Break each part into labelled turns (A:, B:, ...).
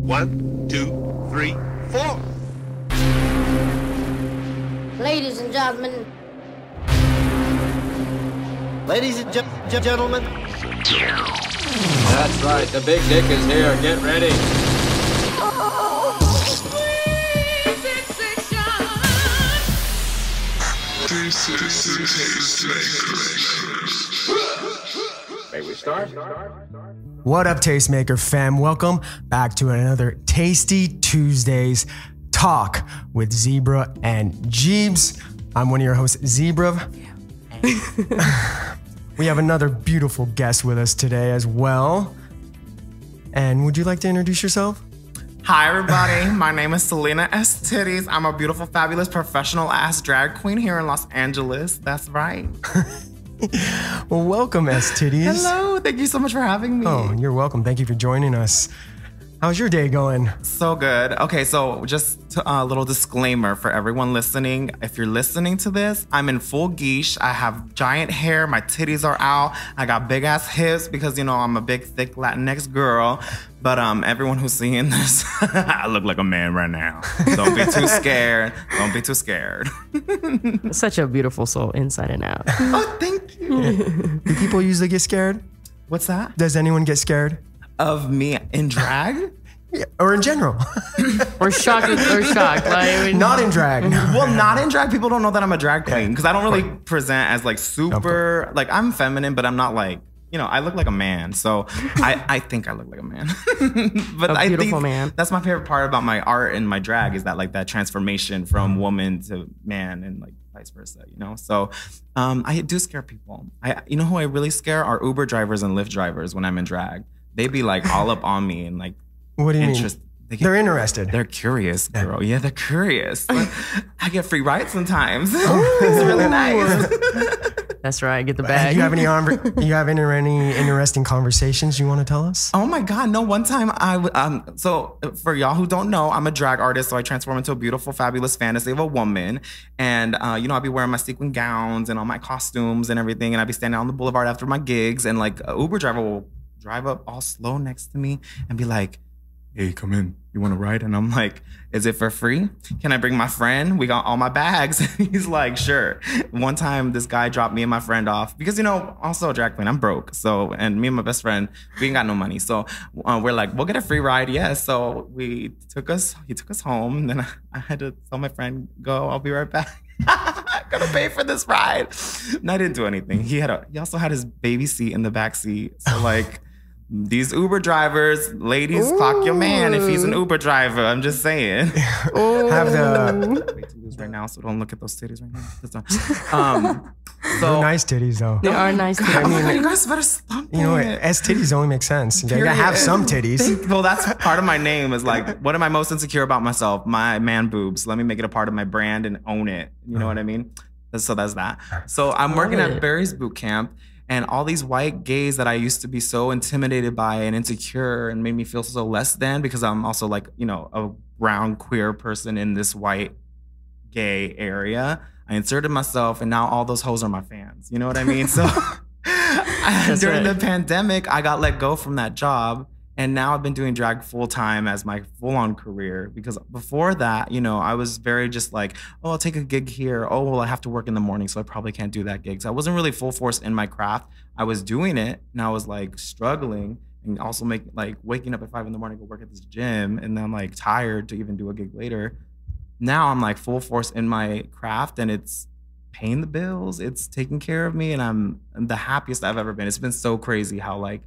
A: 1, 2, 3, 4.
B: Ladies and gentlemen.
C: Ladies and gentlemen.
D: That's right, the big dick is here. Get ready. May we start?
E: What up, Tastemaker fam? Welcome back to another Tasty Tuesdays talk with Zebra and Jeebs. I'm one of your hosts, Zebra. We have another beautiful guest with us today as well. And would you like to introduce yourself?
F: Hi, everybody. My name is Salina Estitties. I'm a beautiful, fabulous, professional-ass drag queen here in Los Angeles. That's right.
E: Well, welcome, Esitties.
F: Hello. Thank you so much for having me.
E: Oh, you're welcome. Thank you for joining us. How's your day going?
F: So good. Okay, so just a little disclaimer for everyone listening. If you're listening to this, I'm in full geesh. I have giant hair. My titties are out. I got big ass hips because, you know, I'm a big, thick Latinx girl. But everyone who's seeing this, I look like a man right now. Don't be too scared. Don't be too scared.
G: Such a beautiful soul inside and out.
F: Oh, thank you.
E: Do people usually get scared?
F: What's that?
E: Does anyone get scared?
F: Of me in drag?
E: Yeah, or in general.
G: Or shocked. Like,
E: not in drag.
F: Well, not in drag. People don't know that I'm a drag queen because I don't really present as like super, like I'm feminine, but I'm not like, you know, I look like a man. So I think I look like a man. But
G: a beautiful
F: I think
G: man.
F: That's my favorite part about my art and my drag is that like that transformation from woman to man and like vice versa, you know? So I do scare people. You know who I really scare are Uber drivers and Lyft drivers when I'm in drag. They be like all up on me and like,
E: what do you mean? They're interested.
F: They're curious, girl. Yeah, they're curious. Like, I get free rides sometimes. It's really nice.
G: That's right. Get the bag.
E: Do you have any interesting conversations you want to tell us?
F: Oh my God, no. One time so for y'all who don't know, I'm a drag artist. So I transform into a beautiful, fabulous fantasy of a woman. And, you know, I'll be wearing my sequin gowns and all my costumes and everything. And I'll be standing on the boulevard after my gigs. And like a Uber driver will drive up all slow next to me and be like, hey, come in. You want to ride? And I'm like, is it for free? Can I bring my friend? We got all my bags. He's like, sure. One time, this guy dropped me and my friend off because, you know, also a drag queen, I'm broke. So, and me and my best friend, we ain't got no money. So we're like, we'll get a free ride. Yes. So he took us home. And then I had to tell my friend, go, I'll be right back. I'm gonna pay for this ride. And I didn't do anything. He also had his baby seat in the back seat. So like, these Uber drivers, ladies, clock your man if he's an Uber driver. I'm just saying.
E: Have the
F: way to lose right now, so don't look at those titties right now.
E: They're nice titties though.
G: They are nice titties.
F: I mean, you guys better stop.
E: You know, S titties only make sense. You gotta have some titties.
F: Well, that's part of my name. Is like, what am I most insecure about myself? My man boobs. Let me make it a part of my brand and own it. You know what I mean? So that's that. So I'm working at Barry's boot camp. And all these white gays that I used to be so intimidated by and insecure and made me feel so less than because I'm also like, you know, a brown queer person in this white gay area. I inserted myself and now all those hoes are my fans. You know what I mean? So during the pandemic, I got let go from that job. And now I've been doing drag full time as my full on career because before that, you know, I was very just like, oh, I'll take a gig here. Oh, well, I have to work in the morning, so I probably can't do that gig. So I wasn't really full force in my craft. I was doing it and I was like struggling and also waking up at 5 in the morning to go work at this gym. And then I'm like tired to even do a gig later. Now I'm like full force in my craft and it's paying the bills. It's taking care of me and I'm the happiest I've ever been. It's been so crazy how like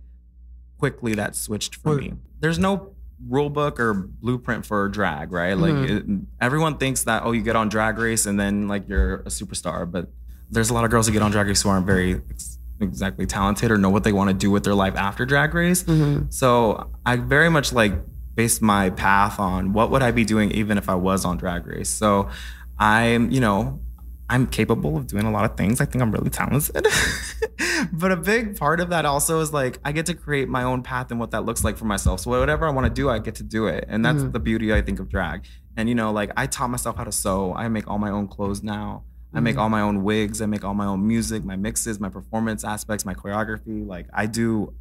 F: quickly that switched for me. There's no rule book or blueprint for drag, right? Like everyone thinks that, oh, you get on Drag Race and then like you're a superstar, but there's a lot of girls who get on Drag Race who aren't very exactly talented or know what they want to do with their life after Drag Race. So I very much like based my path on what would I be doing even if I was on Drag Race. So I'm capable of doing a lot of things. I think I'm really talented. But a big part of that also is like, I get to create my own path and what that looks like for myself. So whatever I want to do, I get to do it. And that's the beauty, I think, of drag. And, you know, like I taught myself how to sew. I make all my own clothes now. I make all my own wigs. I make all my own music, my mixes, my performance aspects, my choreography. Like I do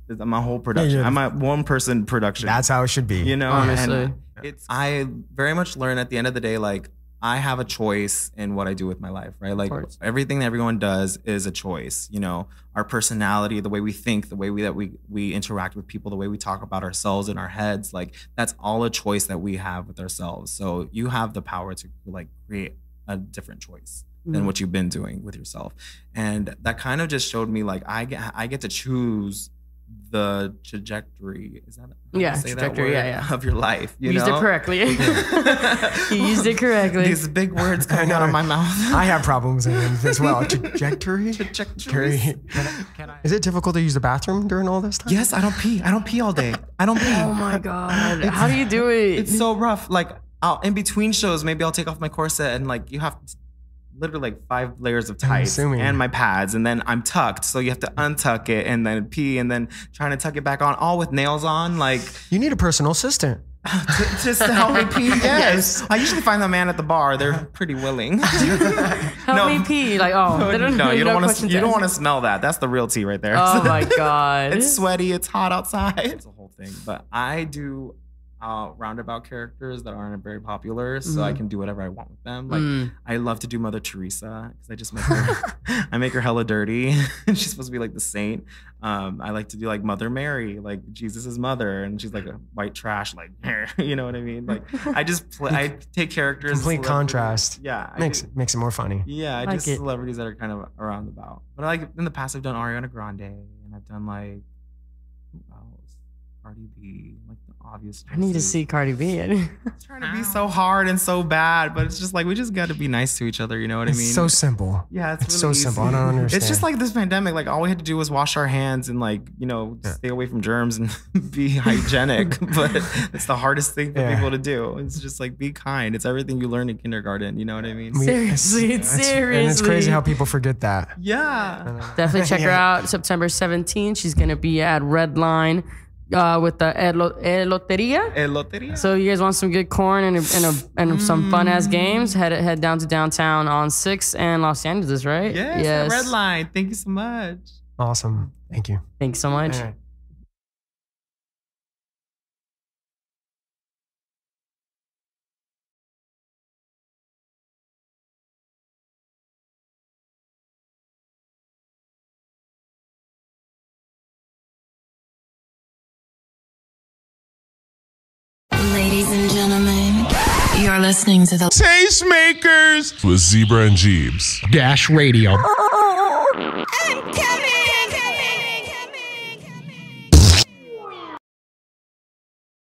F: I'm a whole production. I'm a one person production.
E: That's how it should be.
F: You know,
G: honestly.
F: And I very much learn at the end of the day, like I have a choice in what I do with my life, right? Like everything that everyone does is a choice. You know, our personality, the way we think, the way we interact with people, the way we talk about ourselves in our heads, like that's all a choice that we have with ourselves. So you have the power to like create a different choice than what you've been doing with yourself. And that kind of just showed me like I get to choose the trajectory. Is that
G: trajectory?
F: Of your life. You
G: used
F: know?
G: it correctly. You used it correctly.
F: These big words coming out of my mouth.
E: I have problems in it as well. Trajectory. Is it difficult to use the bathroom during all this time?
F: Yes, I don't pee. I don't pee all day. I don't pee.
G: Oh my god! How do you do it?
F: It's so rough. Like in between shows, maybe I'll take off my corset and like you have literally like 5 layers of tights and my pads, and then I'm tucked, so you have to untuck it and then pee and then trying to tuck it back on, all with nails on. Like
E: you need a personal assistant
F: just to help me pee. Yes. I usually find the man at the bar. They're pretty willing.
G: Help me pee. Like they don't.
F: No, you don't want to smell that. That's the real tea right there.
G: Oh my god!
F: It's sweaty. It's hot outside. It's a whole thing. But I do roundabout characters that aren't very popular, so I can do whatever I want with them. Like I love to do Mother Teresa because I just make her I make her hella dirty. She's supposed to be like the saint. I like to do like Mother Mary, like Jesus's mother, and she's like a white trash, like you know what I mean? Like I take characters.
E: Complete contrast.
F: Yeah,
E: makes it more funny.
F: Yeah, I do celebrities that are kind of around about. But like in the past, I've done Ariana Grande, and I've done like who else? Cardi B, like the obvious.
G: I need to see Cardi B.
F: It's trying to be so hard and so bad, but it's just like we just got to be nice to each other. You know what I mean?
E: It's so simple.
F: Yeah, it's really
E: so
F: easy.
E: simple. I don't understand.
F: It's just like this pandemic. Like all we had to do was wash our hands and like stay away from germs and be hygienic. But it's the hardest thing for people to do. It's just like be kind. It's everything you learn in kindergarten. You know what I mean?
G: Seriously.
E: And it's crazy how people forget that.
F: Yeah.
G: Definitely check her out. September 17th. She's gonna be at Redline. With the Eloteria. So you guys want some good corn and some fun ass games? Head down to downtown on 6th and Los Angeles, right?
F: Yes. Redline. Thank you so much.
E: Awesome. Thank you.
G: Thanks so much.
H: Ladies and gentlemen, you're listening to the
I: Tastemakers with Zebra and Jeebs.
J: Dash Radio.
H: I'm coming.